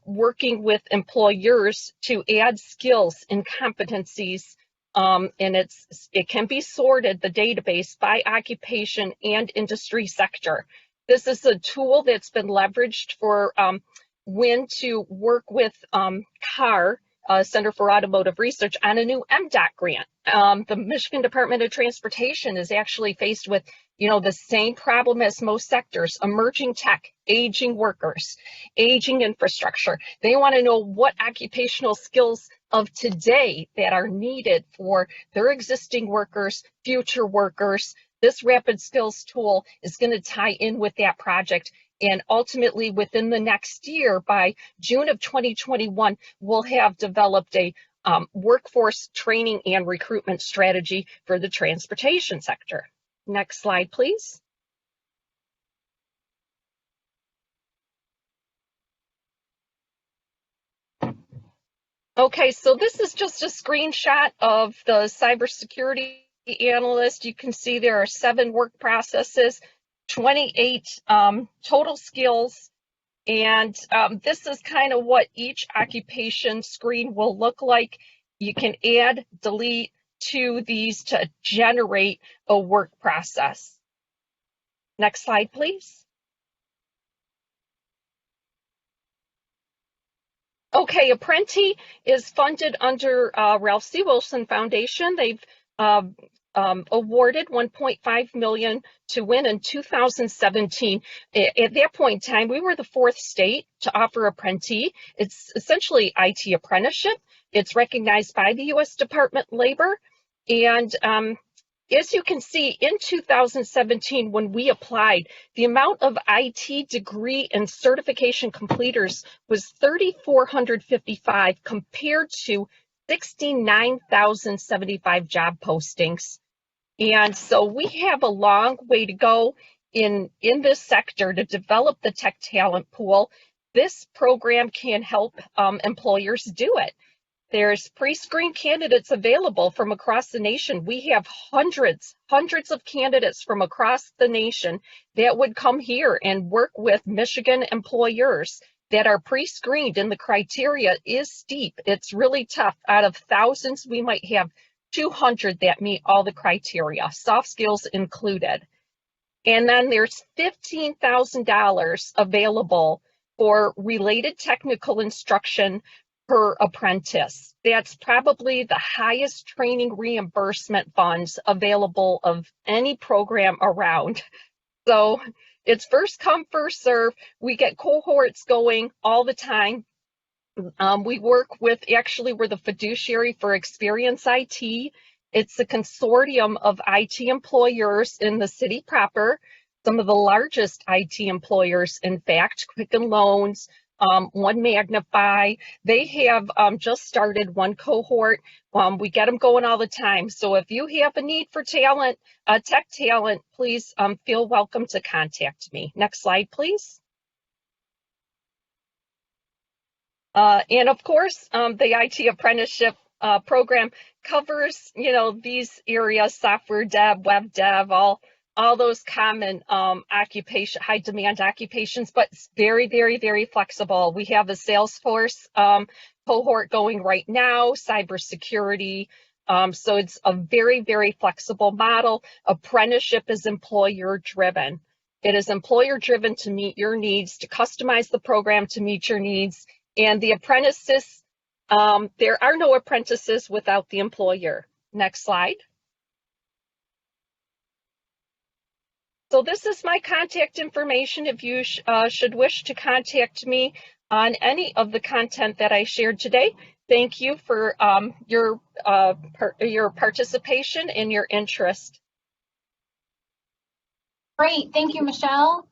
working with employers to add skills and competencies. And it can be sorted, the database, by occupation and industry sector. This is a tool that's been leveraged for when to work with CAR, Center for Automotive Research, on a new MDOT grant. The Michigan Department of Transportation is actually faced with, the same problem as most sectors: emerging tech, aging workers, aging infrastructure. They want to know what occupational skills of today that are needed for their existing workers, future workers. This rapid skills tool is going to tie in with that project. And ultimately, within the next year, by June of 2021, we'll have developed a workforce training and recruitment strategy for the transportation sector. Next slide, please. Okay, so this is just a screenshot of the cybersecurity analyst. You can see there are 7 work processes, 28 total skills, and this is kind of what each occupation screen will look like. You can add, delete to these to generate a work process. Next slide, please. Okay, Apprenti is funded under Ralph C. Wilson Foundation. They've awarded $1.5 million to win in 2017. At that point in time, we were the 4th state to offer Apprenti. It's essentially IT apprenticeship. It's recognized by the U.S. Department of Labor. And as you can see, in 2017, when we applied, the amount of IT degree and certification completers was 3,455 compared to 69,075 job postings. And so we have a long way to go in this sector to develop the tech talent pool. This program can help employers do it. There's pre-screened candidates available from across the nation. We have hundreds of candidates from across the nation that would come here and work with Michigan employers. that are pre-screened, and the criteria is steep. It's really tough. Out of thousands, we might have 200 that meet all the criteria, soft skills included. And then there's $15,000 available for related technical instruction per apprentice. That's probably the highest training reimbursement funds available of any program around. So it's first come, first serve. We get cohorts going all the time. We work with, actually, we're the fiduciary for Experience IT. It's a consortium of IT employers in the city proper, some of the largest IT employers, in fact, Quicken Loans, One Magnify. They have just started one cohort. We get them going all the time. So if you have a need for talent, tech talent, please feel welcome to contact me. Next slide, please. And of course, the IT apprenticeship program covers, these areas: software dev, web dev, all those common high demand occupations, but it's very, very, very flexible. We have a Salesforce cohort going right now, cybersecurity. So it's a very, very flexible model. Apprenticeship is employer driven. It is employer driven to meet your needs, to customize the program to meet your needs. And the apprentices, there are no apprentices without the employer. Next slide. So this is my contact information if you should wish to contact me on any of the content that I shared today. Thank you for your participation and your interest. Great, thank you, Michelle.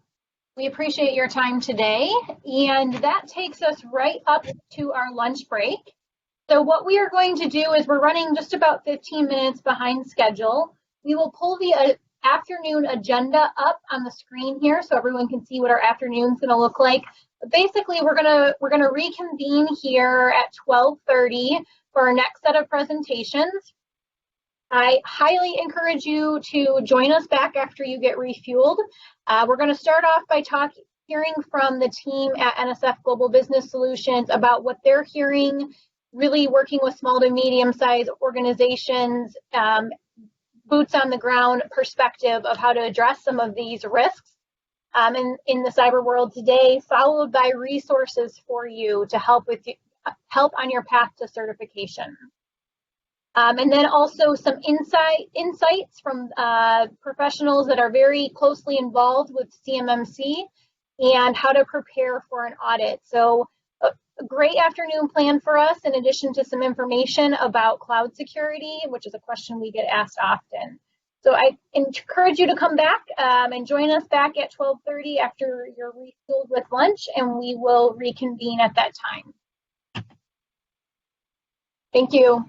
We appreciate your time today, and that takes us right up to our lunch break. So what we are going to do is we're running just about 15 minutes behind schedule. We will pull the afternoon agenda up on the screen here so everyone can see what our afternoon's going to look like. But basically, we're gonna reconvene here at 12:30 for our next set of presentations. I highly encourage you to join us back after you get refueled. We're going to start off by hearing from the team at NSF Global Business Solutions about what they're hearing, really working with small to medium-sized organizations, boots on the ground perspective of how to address some of these risks in the cyber world today, followed by resources for you to help on your path to certification. And then also some insights from professionals that are very closely involved with CMMC and how to prepare for an audit. So a great afternoon plan for us, in addition to some information about cloud security, which is a question we get asked often. So I encourage you to come back and join us back at 12:30 after you're refueled with lunch, and we will reconvene at that time. Thank you.